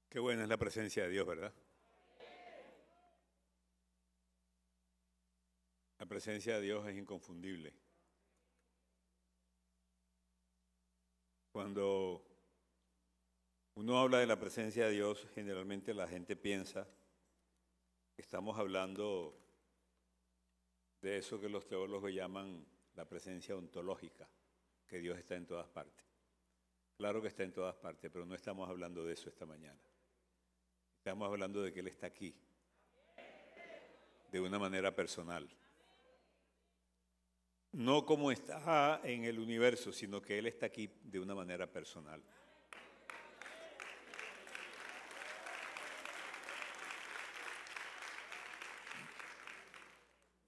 Qué buena es la presencia de Dios, ¿verdad? La presencia de Dios es inconfundible. Cuando uno habla de la presencia de Dios, generalmente la gente piensa que estamos hablando de eso que los teólogos llaman la presencia ontológica, que Dios está en todas partes. Claro que está en todas partes, pero no estamos hablando de eso esta mañana. Estamos hablando de que Él está aquí, de una manera personal. No como está en el universo, sino que Él está aquí de una manera personal.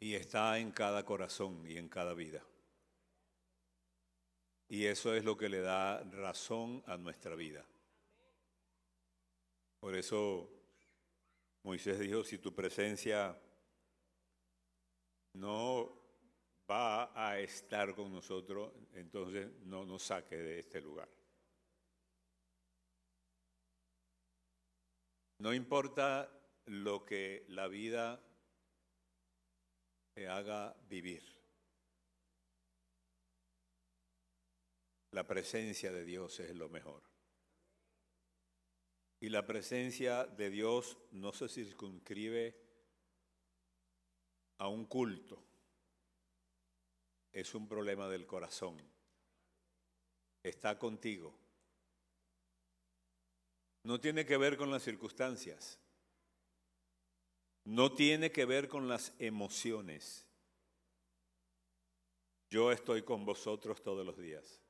Y está en cada corazón y en cada vida. Y eso es lo que le da razón a nuestra vida. Por eso Moisés dijo, si tu presencia no va a estar con nosotros, entonces no nos saque de este lugar. No importa lo que la vida te haga vivir. La presencia de Dios es lo mejor. Y la presencia de Dios no se circunscribe a un culto. Es un problema del corazón. Está contigo. No tiene que ver con las circunstancias. No tiene que ver con las emociones. Yo estoy con vosotros todos los días.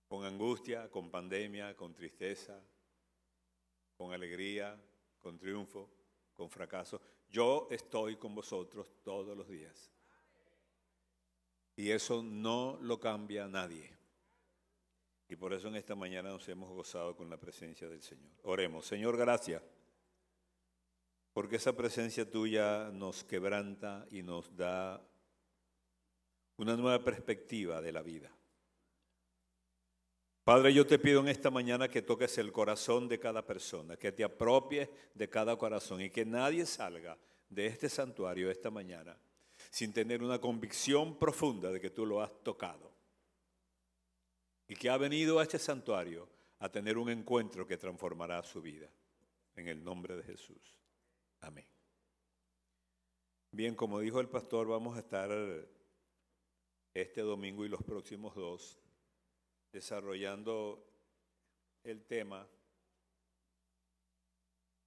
Con angustia, con pandemia, con tristeza, con alegría, con triunfo, con fracaso. Yo estoy con vosotros todos los días. Y eso no lo cambia nadie. Y por eso en esta mañana nos hemos gozado con la presencia del Señor. Oremos. Señor, gracias. Porque esa presencia tuya nos quebranta y nos da una nueva perspectiva de la vida. Padre, yo te pido en esta mañana que toques el corazón de cada persona, que te apropies de cada corazón y que nadie salga de este santuario esta mañana sin tener una convicción profunda de que tú lo has tocado y que ha venido a este santuario a tener un encuentro que transformará su vida. En el nombre de Jesús. Amén. Bien, como dijo el pastor, vamos a estar este domingo y los próximos dos desarrollando el tema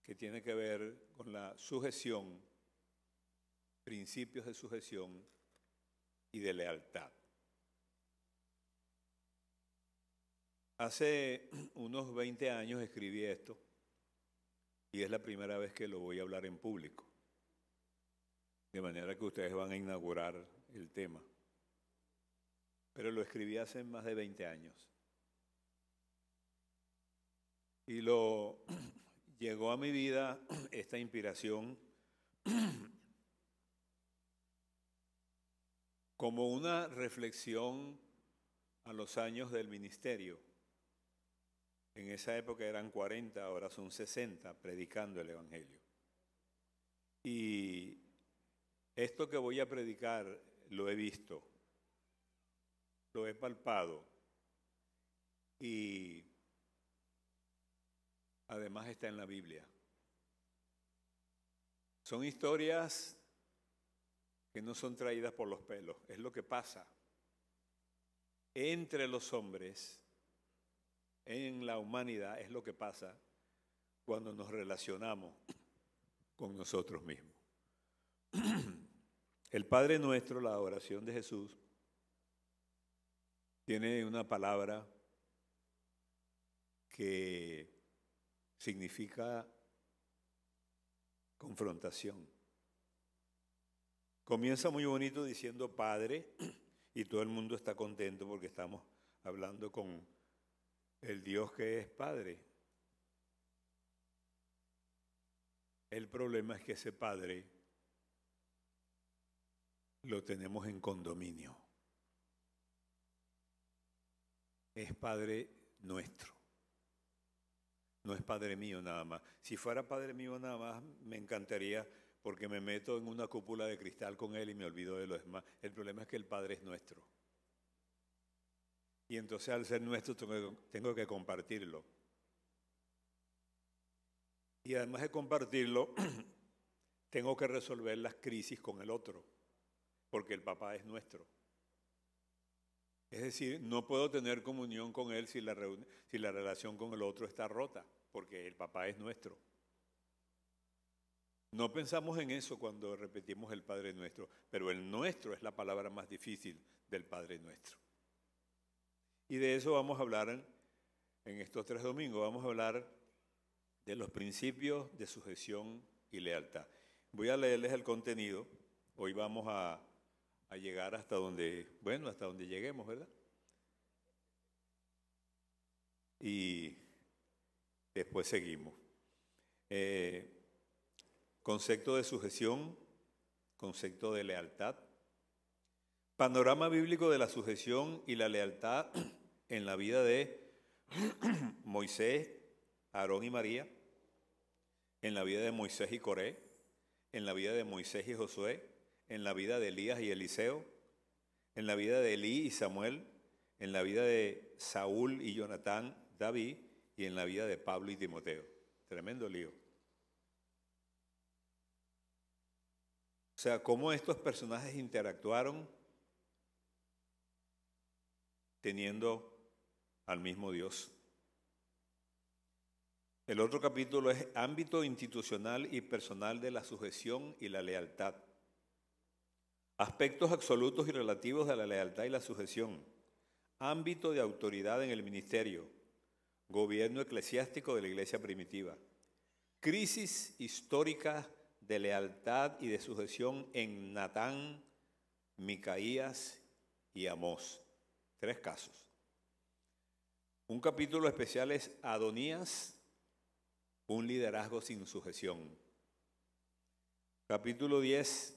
que tiene que ver con la sujeción, principios de sujeción y de lealtad. Hace unos 20 años escribí esto y es la primera vez que lo voy a hablar en público, de manera que ustedes van a inaugurar el tema. Pero lo escribí hace más de 20 años. Y llegó a mi vida esta inspiración como una reflexión a los años del ministerio. En esa época eran 40, ahora son 60, predicando el Evangelio. Y esto que voy a predicar lo he visto, lo he palpado y además está en la Biblia. Son historias que no son traídas por los pelos, es lo que pasa entre los hombres, en la humanidad, es lo que pasa cuando nos relacionamos con nosotros mismos. El Padre Nuestro, la oración de Jesús, tiene una palabra que significa confrontación. Comienza muy bonito diciendo Padre y todo el mundo está contento porque estamos hablando con el Dios que es Padre. El problema es que ese Padre lo tenemos en condominio. Es Padre nuestro. No es Padre mío nada más. Si fuera Padre mío nada más, me encantaría porque me meto en una cúpula de cristal con Él y me olvido de los demás. El problema es que el Padre es nuestro. Y entonces al ser nuestro tengo que compartirlo. Y además de compartirlo, tengo que resolver las crisis con el otro, porque el papá es nuestro. Es decir, no puedo tener comunión con Él si la relación con el otro está rota, porque el papá es nuestro. No pensamos en eso cuando repetimos el Padre Nuestro, pero el nuestro es la palabra más difícil del Padre Nuestro. Y de eso vamos a hablar en estos 3 domingos. Vamos a hablar de los principios de sujeción y lealtad. Voy a leerles el contenido. Hoy vamos a llegar hasta donde lleguemos, ¿verdad? Y después seguimos. Concepto de sujeción, concepto de lealtad. Panorama bíblico de la sujeción y la lealtad en la vida de Moisés, Aarón y María, en la vida de Moisés y Coré, en la vida de Moisés y Josué, en la vida de Elías y Eliseo, en la vida de Elí y Samuel, en la vida de Saúl y Jonatán, David, y en la vida de Pablo y Timoteo. Tremendo lío. O sea, cómo estos personajes interactuaron teniendo al mismo Dios. El otro capítulo es ámbito institucional y personal de la sujeción y la lealtad. Aspectos absolutos y relativos de la lealtad y la sujeción. Ámbito de autoridad en el ministerio. Gobierno eclesiástico de la iglesia primitiva. Crisis histórica de lealtad y de sujeción en Natán, Micaías y Amós. 3 casos. Un capítulo especial es Adonías, un liderazgo sin sujeción. Capítulo 10,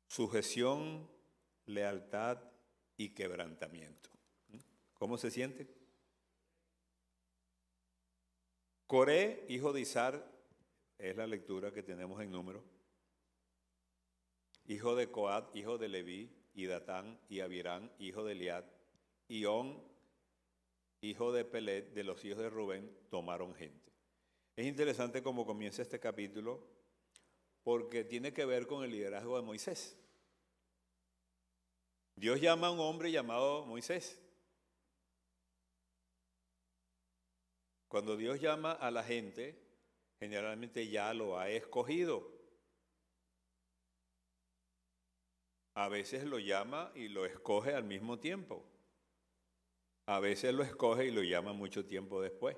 sujeción, lealtad y quebrantamiento. ¿Cómo se siente? Coré, hijo de Izar, es la lectura que tenemos en número. Hijo de Coat, hijo de Leví, y Datán, y Abirán, hijo de Eliad, y On, hijo de Pelet, de los hijos de Rubén, tomaron gente. Es interesante cómo comienza este capítulo, porque tiene que ver con el liderazgo de Moisés. Dios llama a un hombre llamado Moisés. Cuando Dios llama a la gente, generalmente ya lo ha escogido. A veces lo llama y lo escoge al mismo tiempo. A veces lo escoge y lo llama mucho tiempo después.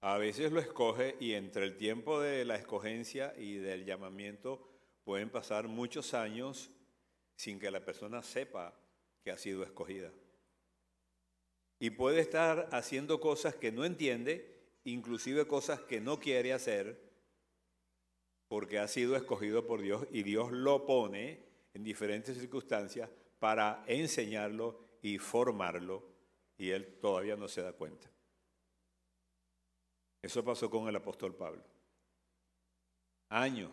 A veces lo escoge y entre el tiempo de la escogencia y del llamamiento pueden pasar muchos años sin que la persona sepa que ha sido escogida. Y puede estar haciendo cosas que no entiende, inclusive cosas que no quiere hacer, porque ha sido escogido por Dios y Dios lo pone en diferentes circunstancias para enseñarlo y formarlo, y él todavía no se da cuenta. Eso pasó con el apóstol Pablo. Años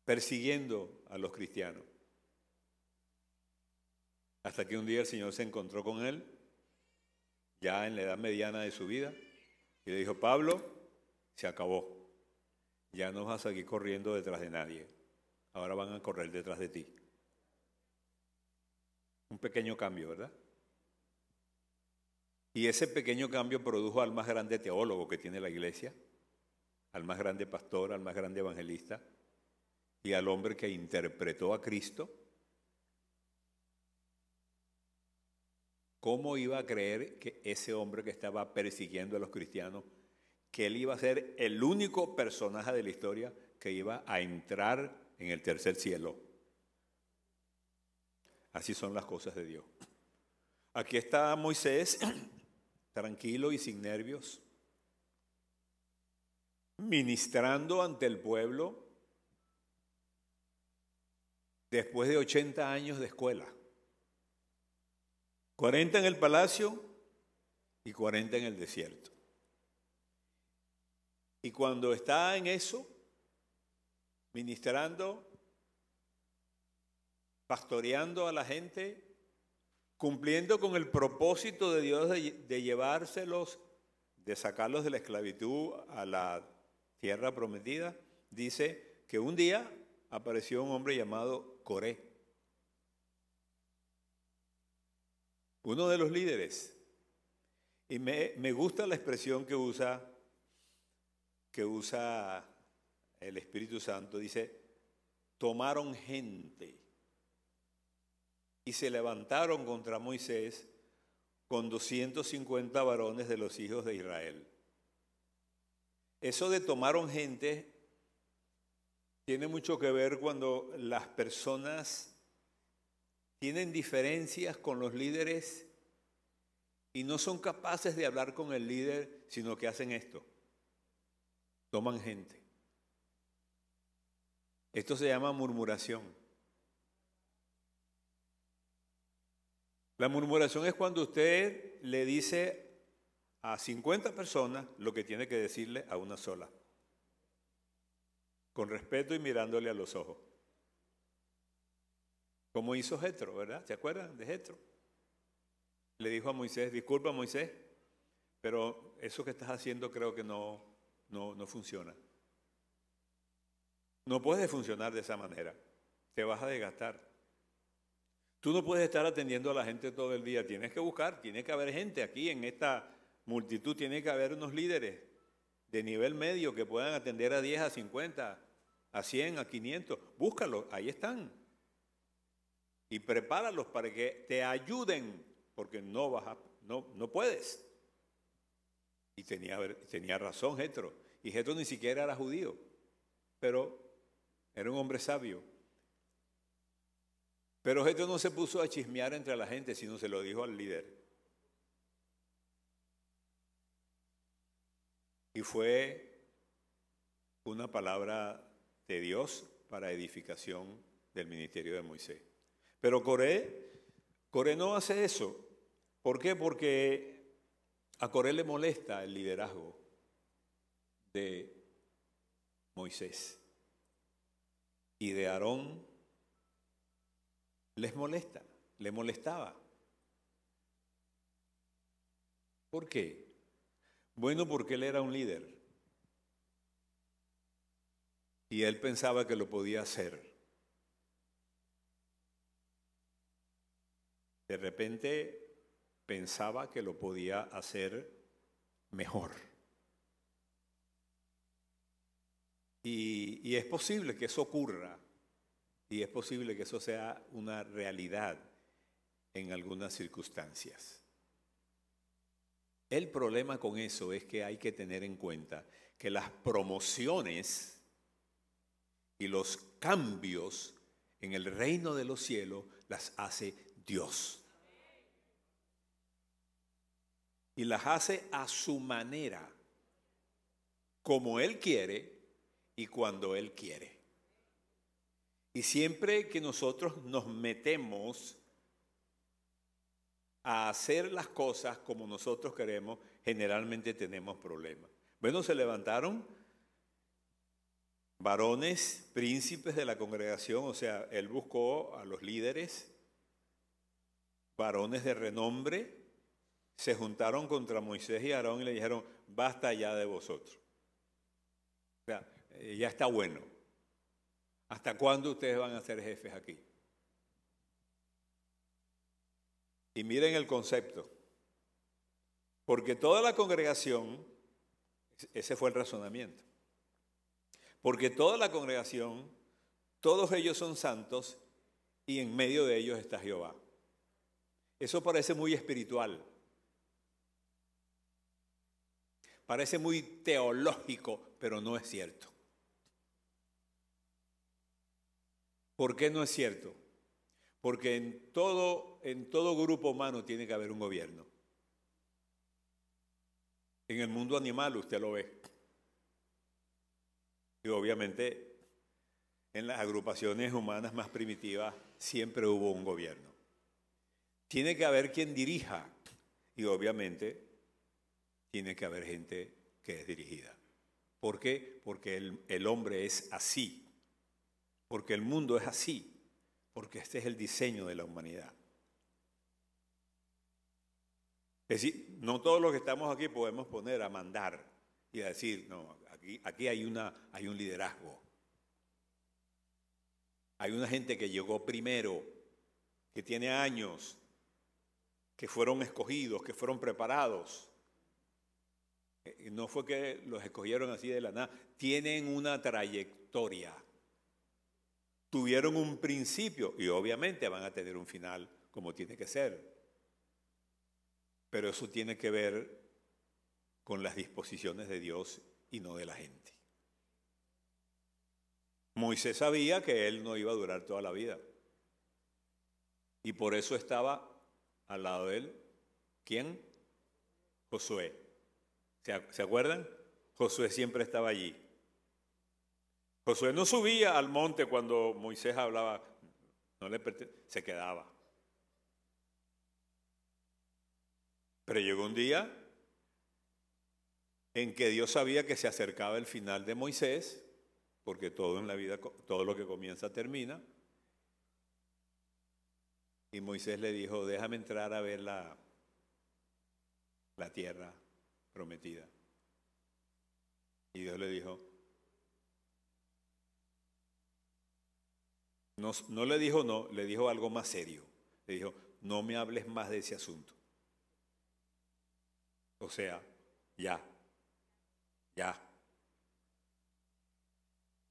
persiguiendo a los cristianos. Hasta que un día el Señor se encontró con él, ya en la edad mediana de su vida, y le dijo: Pablo, se acabó. Ya no vas a seguir corriendo detrás de nadie. Ahora van a correr detrás de ti. Un pequeño cambio, ¿verdad? Y ese pequeño cambio produjo al más grande teólogo que tiene la iglesia, al más grande pastor, al más grande evangelista y al hombre que interpretó a Cristo. ¿Cómo iba a creer que ese hombre que estaba persiguiendo a los cristianos, que él iba a ser el único personaje de la historia que iba a entrar en el tercer cielo? Así son las cosas de Dios. Aquí está Moisés, tranquilo y sin nervios, ministrando ante el pueblo después de 80 años de escuela. 40 en el palacio y 40 en el desierto. Y cuando está en eso, ministrando, pastoreando a la gente, cumpliendo con el propósito de Dios de llevárselos, de sacarlos de la esclavitud a la tierra prometida, dice que un día apareció un hombre llamado Coré, uno de los líderes. Y me gusta la expresión que usa el Espíritu Santo. Dice, tomaron gente y se levantaron contra Moisés con 250 varones de los hijos de Israel. Eso de tomaron gente tiene mucho que ver cuando las personas tienen diferencias con los líderes y no son capaces de hablar con el líder, sino que hacen esto. Toman gente. Esto se llama murmuración. La murmuración es cuando usted le dice a 50 personas lo que tiene que decirle a una sola, con respeto y mirándole a los ojos. Como hizo Jetro, ¿verdad? ¿Se acuerdan de Jetro? Le dijo a Moisés, disculpa Moisés, pero eso que estás haciendo creo que no funciona. No puedes funcionar de esa manera, te vas a desgastar. Tú no puedes estar atendiendo a la gente todo el día, tienes que buscar, tiene que haber gente aquí en esta multitud, tiene que haber unos líderes de nivel medio que puedan atender a 10, a 50, a 100, a 500. Búscalos, ahí están. Y prepáralos para que te ayuden, porque no puedes. Y tenía razón Jetro. Y Jetro ni siquiera era judío, pero era un hombre sabio. Pero Jetro no se puso a chismear entre la gente, sino se lo dijo al líder. Y fue una palabra de Dios para edificación del ministerio de Moisés. Pero Coré no hace eso. ¿Por qué? Porque a Coré le molesta el liderazgo de Moisés y de Aarón. Le molestaba. ¿Por qué? Bueno, porque él era un líder y él pensaba que lo podía hacer. De repente pensaba que lo podía hacer mejor. Y es posible que eso ocurra. Y es posible que eso sea una realidad en algunas circunstancias. El problema con eso es que hay que tener en cuenta que las promociones y los cambios en el reino de los cielos las hace Dios. Y las hace a su manera, como Él quiere y cuando Él quiere. Y siempre que nosotros nos metemos a hacer las cosas como nosotros queremos, generalmente tenemos problemas. Bueno, se levantaron varones, príncipes de la congregación, o sea, él buscó a los líderes, varones de renombre, se juntaron contra Moisés y Aarón y le dijeron, basta ya de vosotros. O sea, ya está bueno. ¿Hasta cuándo ustedes van a ser jefes aquí? Y miren el concepto. Porque toda la congregación, ese fue el razonamiento. Porque toda la congregación, todos ellos son santos y en medio de ellos está Jehová. Eso parece muy espiritual. Parece muy teológico, pero no es cierto. ¿Por qué no es cierto? Porque en todo grupo humano tiene que haber un gobierno. En el mundo animal usted lo ve. Y obviamente en las agrupaciones humanas más primitivas siempre hubo un gobierno. tiene que haber quien dirija y obviamente tiene que haber gente que es dirigida. ¿Por qué? Porque el hombre es así, porque el mundo es así, porque este es el diseño de la humanidad. Es decir, no todos los que estamos aquí podemos poner a mandar y a decir, no, aquí hay un liderazgo. Hay una gente que llegó primero, que tiene años, que fueron escogidos, que fueron preparados. No fue que los escogieron así de la nada. Tienen una trayectoria. Tuvieron un principio y obviamente van a tener un final como tiene que ser. Pero eso tiene que ver con las disposiciones de Dios y no de la gente. Moisés sabía que él no iba a durar toda la vida. Y por eso estaba al lado de él, ¿quién? Josué. ¿Se acuerdan? Josué siempre estaba allí. Josué no subía al monte cuando Moisés hablaba, se quedaba. Pero llegó un día en que Dios sabía que se acercaba el final de Moisés, porque todo en la vida, todo lo que comienza termina. Y Moisés le dijo, déjame entrar a ver la tierra prometida. Y Dios le dijo, no le dijo no, le dijo algo más serio. Le dijo, no me hables más de ese asunto. O sea, ya.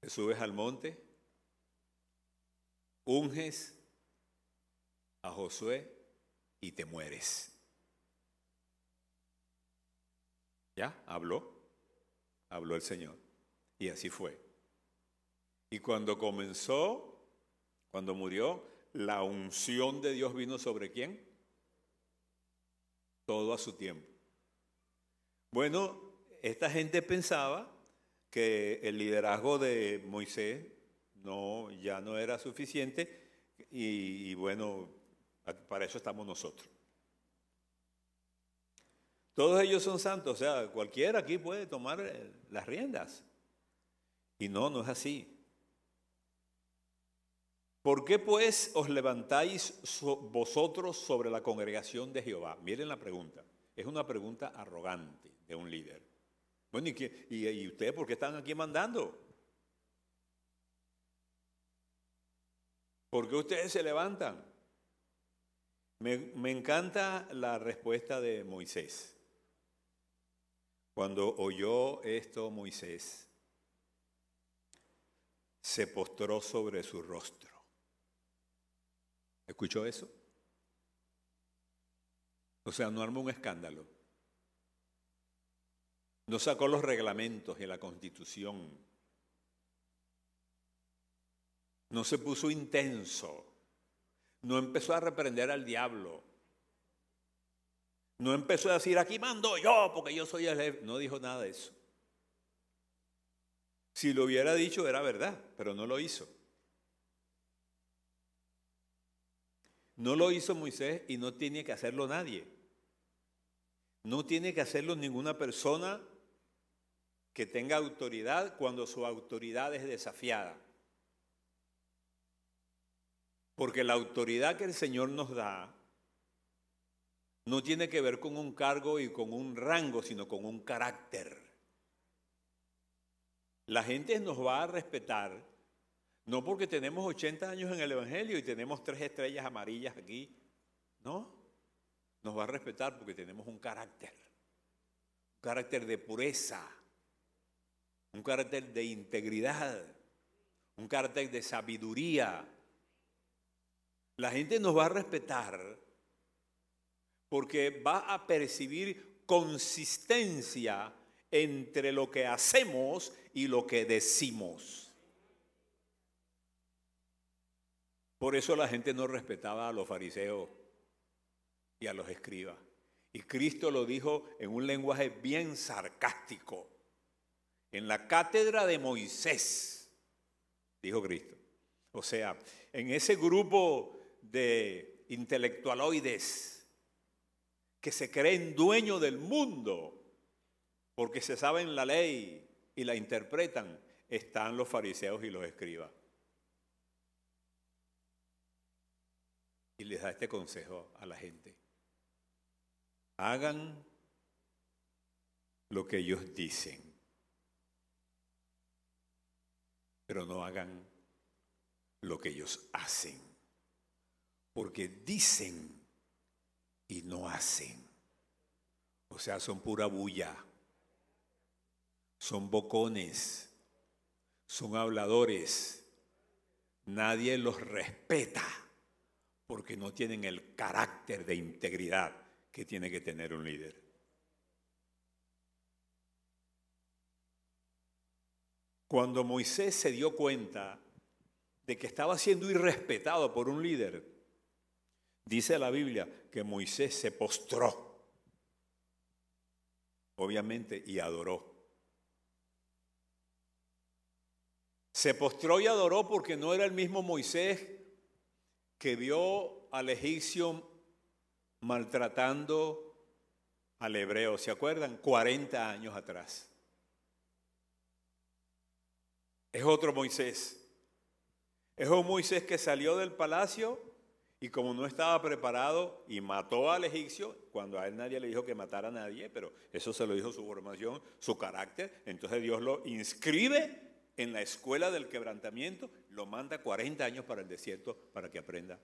Te subes al monte, unges a Josué y te mueres. Ya, habló el Señor. Y así fue. Y cuando murió, la unción de Dios vino sobre ¿quién? Todo a su tiempo. Bueno, esta gente pensaba que el liderazgo de Moisés ya no era suficiente y bueno, para eso estamos nosotros. Todos ellos son santos, o sea, cualquiera aquí puede tomar las riendas. Y no es así. ¿Por qué pues os levantáis vosotros sobre la congregación de Jehová? Miren la pregunta. Es una pregunta arrogante de un líder. Bueno, ¿y ustedes por qué están aquí mandando? ¿Por qué ustedes se levantan? Me encanta la respuesta de Moisés. Cuando oyó esto Moisés, se postró sobre su rostro. ¿Escuchó eso? O sea, no armó un escándalo. No sacó los reglamentos y la Constitución. No se puso intenso. No empezó a reprender al diablo. No empezó a decir, aquí mando yo, porque yo soy el jefe. No dijo nada de eso. Si lo hubiera dicho era verdad, pero no lo hizo. No lo hizo Moisés y no tiene que hacerlo nadie. No tiene que hacerlo ninguna persona que tenga autoridad cuando su autoridad es desafiada. Porque la autoridad que el Señor nos da no tiene que ver con un cargo y con un rango, sino con un carácter. La gente nos va a respetar, no porque tenemos 80 años en el Evangelio y tenemos 3 estrellas amarillas aquí, no. Nos va a respetar porque tenemos un carácter de pureza, un carácter de integridad, un carácter de sabiduría. La gente nos va a respetar porque va a percibir consistencia entre lo que hacemos y lo que decimos. Por eso la gente no respetaba a los fariseos y a los escribas. Y Cristo lo dijo en un lenguaje bien sarcástico. En la cátedra de Moisés, dijo Cristo. O sea, en ese grupo de intelectualoides que se creen dueños del mundo porque se saben la ley y la interpretan, están los fariseos y los escribas. Y les da este consejo a la gente: hagan lo que ellos dicen, pero no hagan lo que ellos hacen, porque dicen y no hacen. O sea, son pura bulla, son bocones, son habladores. Nadie los respeta porque no tienen el carácter de integridad que tiene que tener un líder. Cuando Moisés se dio cuenta de que estaba siendo irrespetado por un líder, dice la Biblia que Moisés se postró, obviamente, y adoró. Se postró y adoró porque no era el mismo Moisés que vio al egipcio maltratando al hebreo, ¿se acuerdan? 40 años atrás. Es otro Moisés. Es un Moisés que salió del palacio y como no estaba preparado y mató al egipcio, cuando a él nadie le dijo que matara a nadie, pero eso se lo dijo su formación, su carácter, entonces Dios lo inscribe en la escuela del quebrantamiento, lo manda 40 años para el desierto para que aprenda.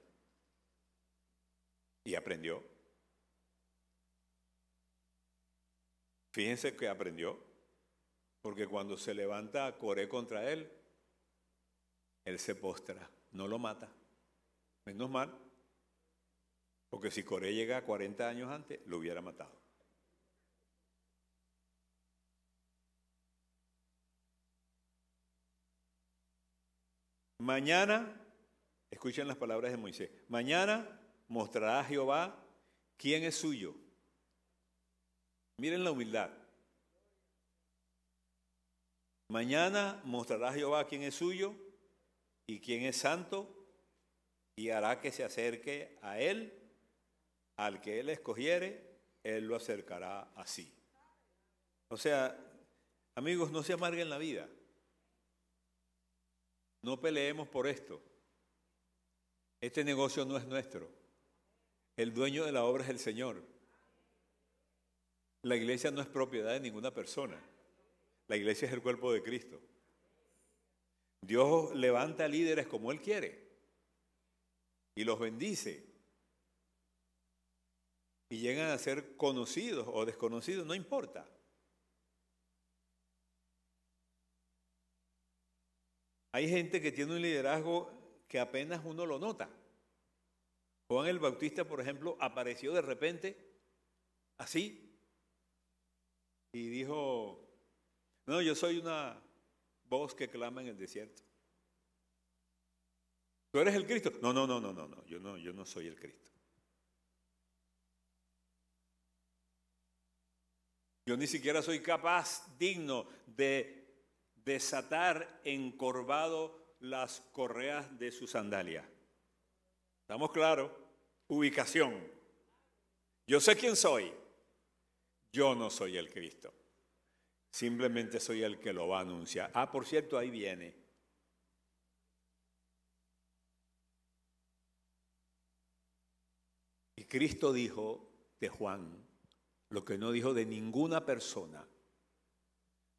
Y aprendió. Fíjense que aprendió, porque cuando se levanta Coré contra él se postra, no lo mata. Menos mal, porque si Coré llega 40 años antes, lo hubiera matado. Mañana, escuchen las palabras de Moisés, mañana mostrará a Jehová quién es suyo. Miren la humildad. Mañana mostrará a Jehová quién es suyo y quién es santo, y hará que se acerque a él, al que él escogiere, él lo acercará a sí. O sea, amigos, no se amarguen la vida. No peleemos por esto. Este negocio no es nuestro. El dueño de la obra es el Señor. La iglesia no es propiedad de ninguna persona. La iglesia es el cuerpo de Cristo. Dios levanta líderes como Él quiere y los bendice. Y llegan a ser conocidos o desconocidos, no importa. Hay gente que tiene un liderazgo que apenas uno lo nota. Juan el Bautista, por ejemplo, apareció de repente así y dijo: no, yo soy una voz que clama en el desierto. ¿Tú eres el Cristo? No, yo no soy el Cristo. Yo ni siquiera soy capaz, digno de desatar encorvado las correas de su sandalia. ¿Estamos claros? Ubicación. Yo sé quién soy. Yo no soy el Cristo. Simplemente soy el que lo va a anunciar. Ah, por cierto, ahí viene. Y Cristo dijo de Juan lo que no dijo de ninguna persona,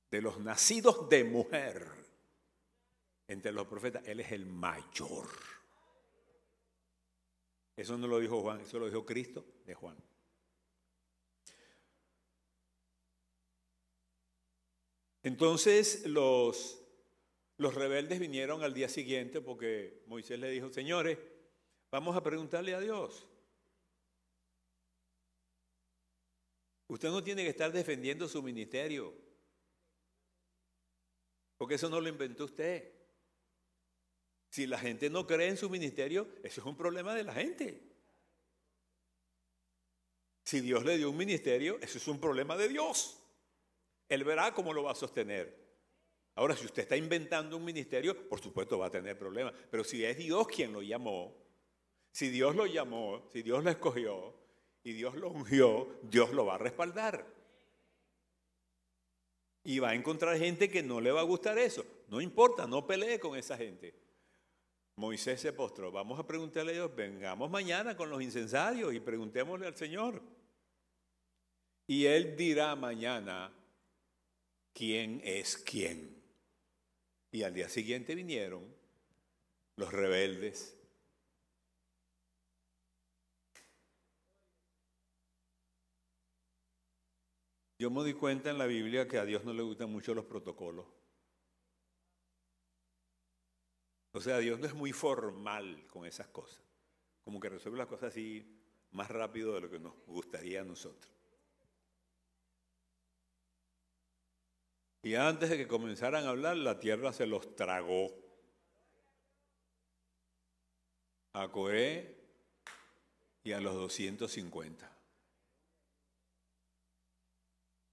de los nacidos de mujer, entre los profetas, Él es el mayor. Eso no lo dijo Juan, eso lo dijo Cristo de Juan. Entonces los rebeldes vinieron al día siguiente porque Moisés le dijo: señores, vamos a preguntarle a Dios. Usted no tiene que estar defendiendo su ministerio, porque eso no lo inventó usted. Si la gente no cree en su ministerio, eso es un problema de la gente. Si Dios le dio un ministerio, eso es un problema de Dios. Él verá cómo lo va a sostener. Ahora, si usted está inventando un ministerio, por supuesto va a tener problemas. Pero si es Dios quien lo llamó, Si Dios lo llamó, si Dios lo escogió y Dios lo ungió, Dios lo va a respaldar. Y va a encontrar gente que no le va a gustar eso. No importa, no pelee con esa gente. Moisés se postró. Vamos a preguntarle a Dios, vengamos mañana con los incensarios y preguntémosle al Señor. Y Él dirá mañana quién es quién. Y al día siguiente vinieron los rebeldes. Yo me di cuenta en la Biblia que a Dios no le gustan mucho los protocolos. O sea, Dios no es muy formal con esas cosas. Como que resuelve las cosas así más rápido de lo que nos gustaría a nosotros. Y antes de que comenzaran a hablar, la tierra se los tragó. A Coré y a los 250.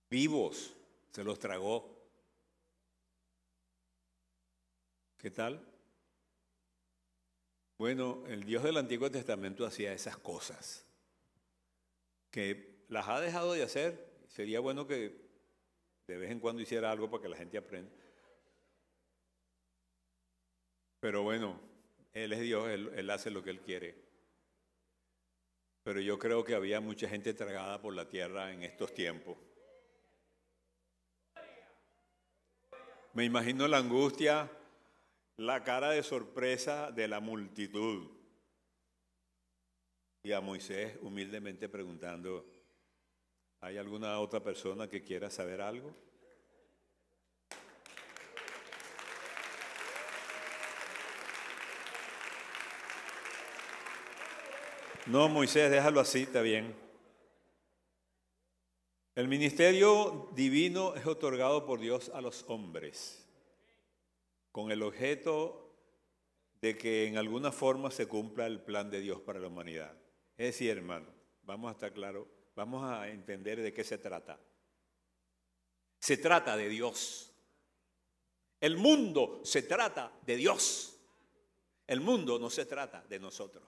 Vivos, se los tragó. ¿Qué tal? Bueno, el Dios del Antiguo Testamento hacía esas cosas, que las ha dejado de hacer. Sería bueno que de vez en cuando hiciera algo para que la gente aprenda. Pero bueno, Él es Dios, Él hace lo que Él quiere. Pero yo creo que había mucha gente tragada por la tierra en estos tiempos. Me imagino la angustia, la cara de sorpresa de la multitud. Y a Moisés humildemente preguntando, ¿hay alguna otra persona que quiera saber algo? No, Moisés, déjalo así, está bien. El ministerio divino es otorgado por Dios a los hombres, con el objeto de que en alguna forma se cumpla el plan de Dios para la humanidad. Es decir, hermano, vamos a estar claros, vamos a entender de qué se trata. Se trata de Dios. El mundo se trata de Dios. El mundo no se trata de nosotros.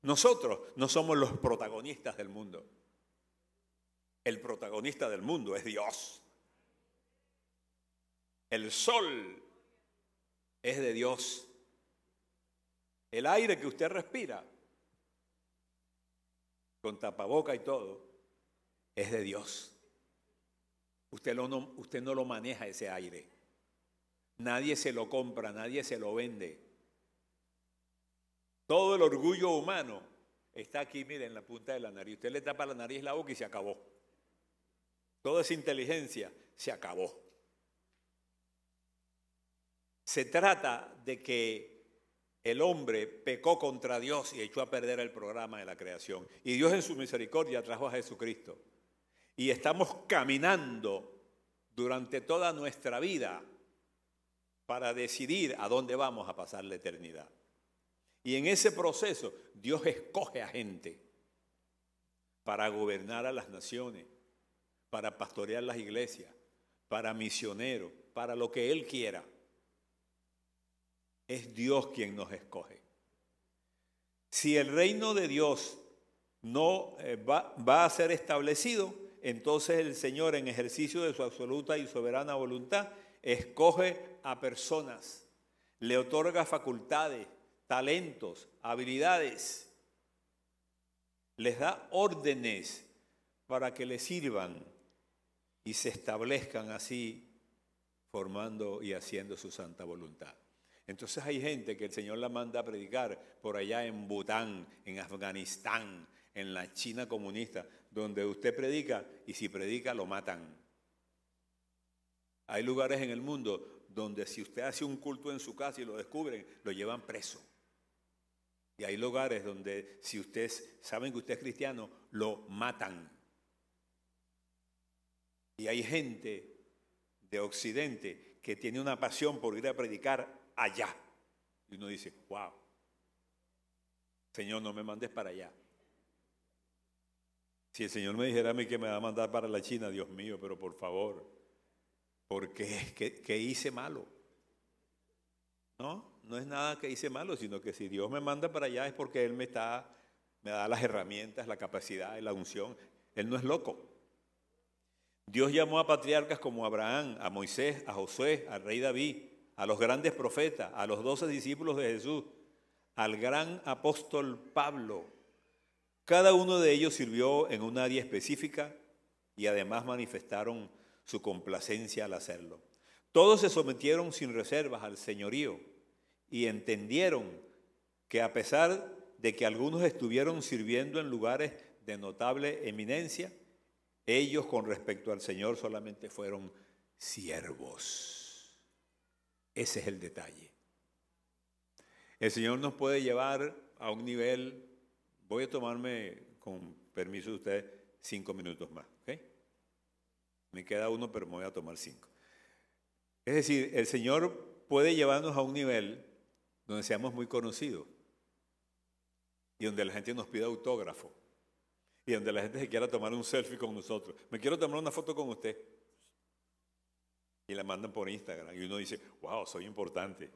Nosotros no somos los protagonistas del mundo. El protagonista del mundo es Dios. El sol es de Dios. El aire que usted respira, con tapaboca y todo, es de Dios. Usted no lo maneja ese aire. Nadie se lo compra, nadie se lo vende. Todo el orgullo humano está aquí, mire, en la punta de la nariz. Usted le tapa la nariz, la boca y se acabó. Toda esa inteligencia se acabó. Se trata de que el hombre pecó contra Dios y echó a perder el programa de la creación. Y Dios en su misericordia trajo a Jesucristo. Y estamos caminando durante toda nuestra vida para decidir a dónde vamos a pasar la eternidad. Y en ese proceso Dios escoge a gente para gobernar a las naciones, para pastorear las iglesias, para misioneros, para lo que Él quiera. Es Dios quien nos escoge. Si el reino de Dios no va a ser establecido, entonces el Señor, en ejercicio de su absoluta y soberana voluntad, escoge a personas, le otorga facultades, talentos, habilidades, les da órdenes para que le sirvan y se establezcan así, formando y haciendo su santa voluntad. Entonces hay gente que el Señor la manda a predicar por allá en Bután, en Afganistán, en la China comunista, donde usted predica y si predica lo matan. Hay lugares en el mundo donde si usted hace un culto en su casa y lo descubren, lo llevan preso. Y hay lugares donde si ustedes saben que usted es cristiano, lo matan. Y hay gente de Occidente que tiene una pasión por ir a predicar allá. Y uno dice, wow, Señor, no me mandes para allá. Si el Señor me dijera a mí que me va a mandar para la China, Dios mío, pero por favor, ¿por qué? ¿Qué hice malo? No es nada que hice malo, sino que si Dios me manda para allá es porque Él me da las herramientas, la capacidad y la unción. Él no es loco. Dios llamó a patriarcas como Abraham, a Moisés, a Josué, al rey David, a los grandes profetas, a los 12 discípulos de Jesús, al gran apóstol Pablo. Cada uno de ellos sirvió en un área específica y además manifestaron su complacencia al hacerlo. Todos se sometieron sin reservas al señorío y entendieron que a pesar de que algunos estuvieron sirviendo en lugares de notable eminencia, ellos con respecto al Señor solamente fueron siervos. Ese es el detalle. El Señor nos puede llevar a un nivel, voy a tomarme, con permiso de ustedes, 5 minutos más, ¿ok? Me queda uno, pero me voy a tomar 5. Es decir, el Señor puede llevarnos a un nivel donde seamos muy conocidos y donde la gente nos pida autógrafo y donde la gente se quiera tomar un selfie con nosotros. Me quiero tomar una foto con usted. Y la mandan por Instagram y uno dice, wow, soy importante.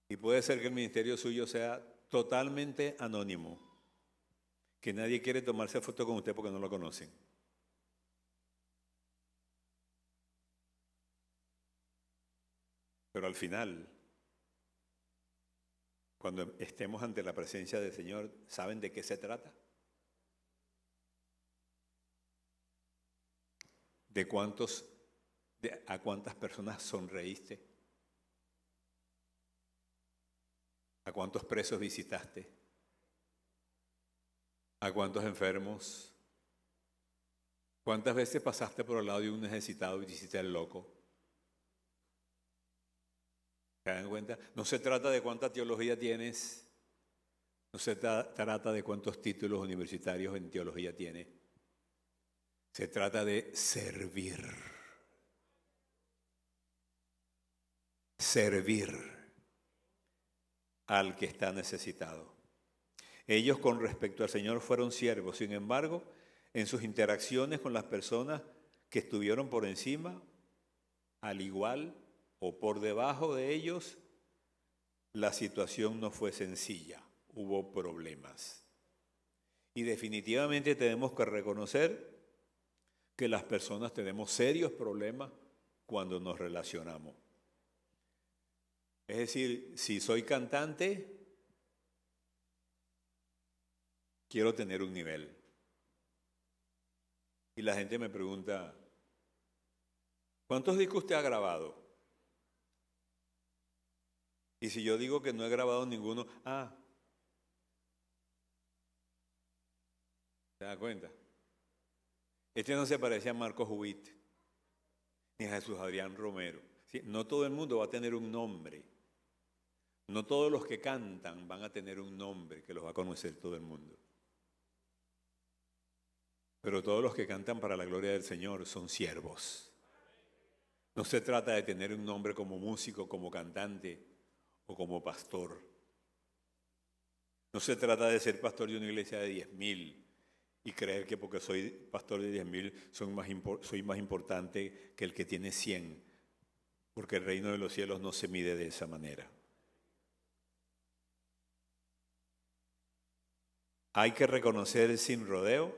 Y puede ser que el ministerio suyo sea totalmente anónimo, que nadie quiere tomarse foto con usted porque no lo conocen. Pero al final, cuando estemos ante la presencia del Señor, ¿saben de qué se trata? ¿A cuántas personas sonreíste? ¿A cuántos presos visitaste? ¿A cuántos enfermos? ¿Cuántas veces pasaste por el lado de un necesitado y te hiciste el loco? ¿Se dan cuenta? No se trata de cuánta teología tienes, no se trata de cuántos títulos universitarios en teología tienes. Se trata de servir. Servir al que está necesitado. Ellos con respecto al Señor fueron siervos, sin embargo, en sus interacciones con las personas que estuvieron por encima, al igual o por debajo de ellos, la situación no fue sencilla, hubo problemas. Y definitivamente tenemos que reconocer que las personas tenemos serios problemas cuando nos relacionamos. Es decir, si soy cantante, quiero tener un nivel. Y la gente me pregunta, ¿cuántos discos usted ha grabado? Y si yo digo que no he grabado ninguno, ¿se da cuenta? Este no se parece a Marcos Huit, ni a Jesús Adrián Romero. ¿Sí? No todo el mundo va a tener un nombre. No todos los que cantan van a tener un nombre que los va a conocer todo el mundo. Pero todos los que cantan para la gloria del Señor son siervos. No se trata de tener un nombre como músico, como cantante o como pastor. No se trata de ser pastor de una iglesia de 10,000 y creer que porque soy pastor de 10,000 soy más importante que el que tiene 100, porque el reino de los cielos no se mide de esa manera. Hay que reconocer sin rodeo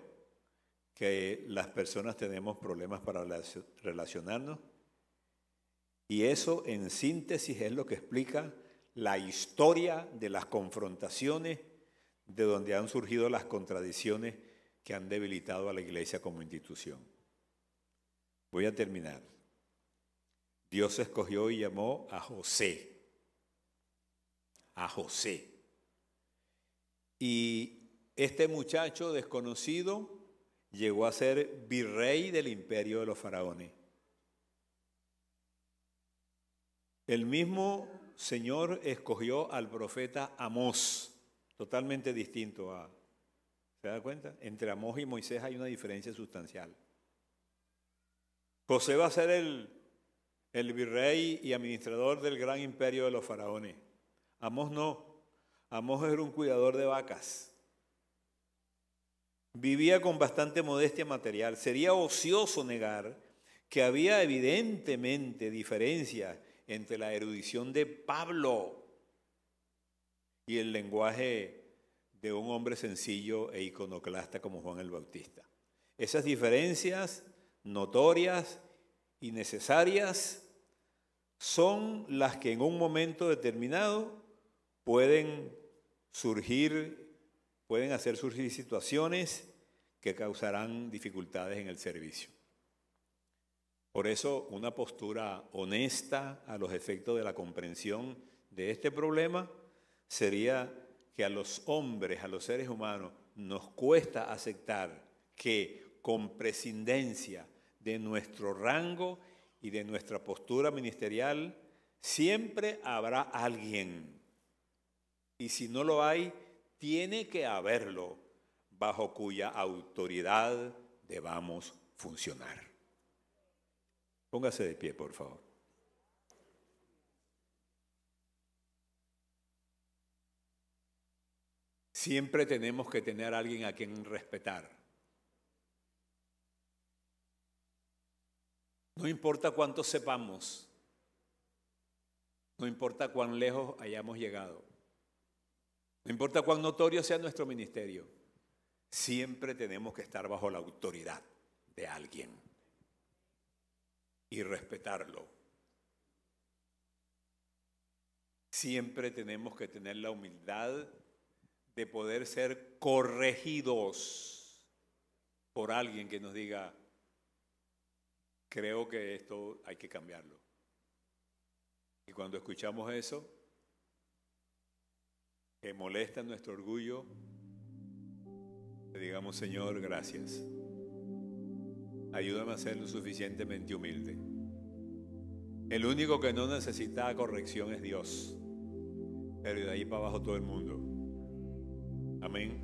que las personas tenemos problemas para relacionarnos, y eso en síntesis es lo que explica la historia de las confrontaciones, de donde han surgido las contradicciones que han debilitado a la iglesia como institución. Voy a terminar. Dios escogió y llamó a José. A José. Y este muchacho desconocido llegó a ser virrey del imperio de los faraones. El mismo Señor escogió al profeta Amós, totalmente distinto a... ¿Se da cuenta? Entre Amós y Moisés hay una diferencia sustancial. José va a ser el virrey y administrador del gran imperio de los faraones. Amós no. Amós era un cuidador de vacas. Vivía con bastante modestia material. Sería ocioso negar que había evidentemente diferencias entre la erudición de Pablo y el lenguaje de un hombre sencillo e iconoclasta como Juan el Bautista. Esas diferencias notorias y necesarias son las que en un momento determinado pueden hacer surgir situaciones que causarán dificultades en el servicio. Por eso, una postura honesta a los efectos de la comprensión de este problema sería que a los hombres, a los seres humanos, nos cuesta aceptar que con prescindencia de nuestro rango y de nuestra postura ministerial, siempre habrá alguien. Y si no lo hay, tiene que haberlo, bajo cuya autoridad debamos funcionar. Póngase de pie, por favor. Siempre tenemos que tener a alguien a quien respetar. No importa cuánto sepamos, no importa cuán lejos hayamos llegado, no importa cuán notorio sea nuestro ministerio, siempre tenemos que estar bajo la autoridad de alguien y respetarlo. Siempre tenemos que tener la humildad de poder ser corregidos por alguien que nos diga: creo que esto hay que cambiarlo. Y cuando escuchamos eso, que molesta nuestro orgullo, le digamos: Señor, gracias. Ayúdame a ser lo suficientemente humilde. El único que no necesita corrección es Dios. Pero de ahí para abajo todo el mundo. Amén.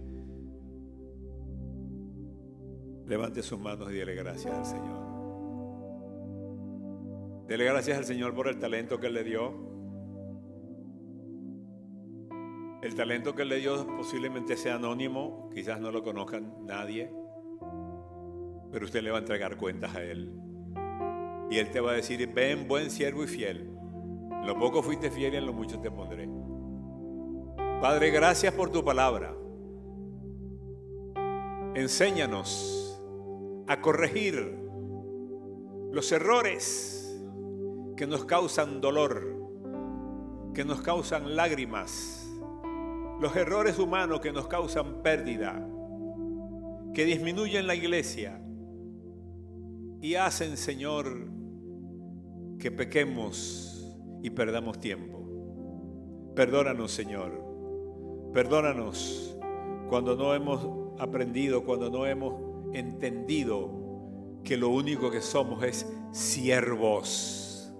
Levante sus manos y dele gracias al Señor. Dele gracias al Señor por el talento que Él le dio. El talento que Él le dio posiblemente sea anónimo, quizás no lo conozcan nadie, pero usted le va a entregar cuentas a Él. Y Él te va a decir: ven, buen siervo y fiel. En lo poco fuiste fiel y en lo mucho te pondré. Padre, gracias por tu palabra. Enséñanos a corregir los errores que nos causan dolor, que nos causan lágrimas, los errores humanos que nos causan pérdida, que disminuyen la iglesia y hacen, Señor, que pequemos y perdamos tiempo. Perdónanos, Señor. Perdónanos cuando no hemos aprendido, cuando no hemos entendido que lo único que somos es siervos,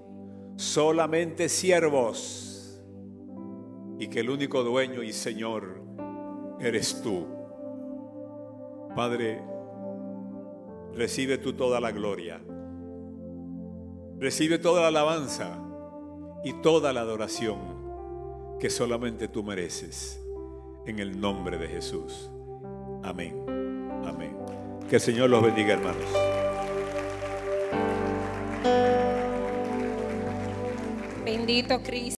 solamente siervos, y que el único dueño y Señor eres tú. Padre, recibe tú toda la gloria, recibe toda la alabanza y toda la adoración que solamente tú mereces, en el nombre de Jesús. Amén. Amén. Que el Señor los bendiga, hermanos. Bendito Cristo.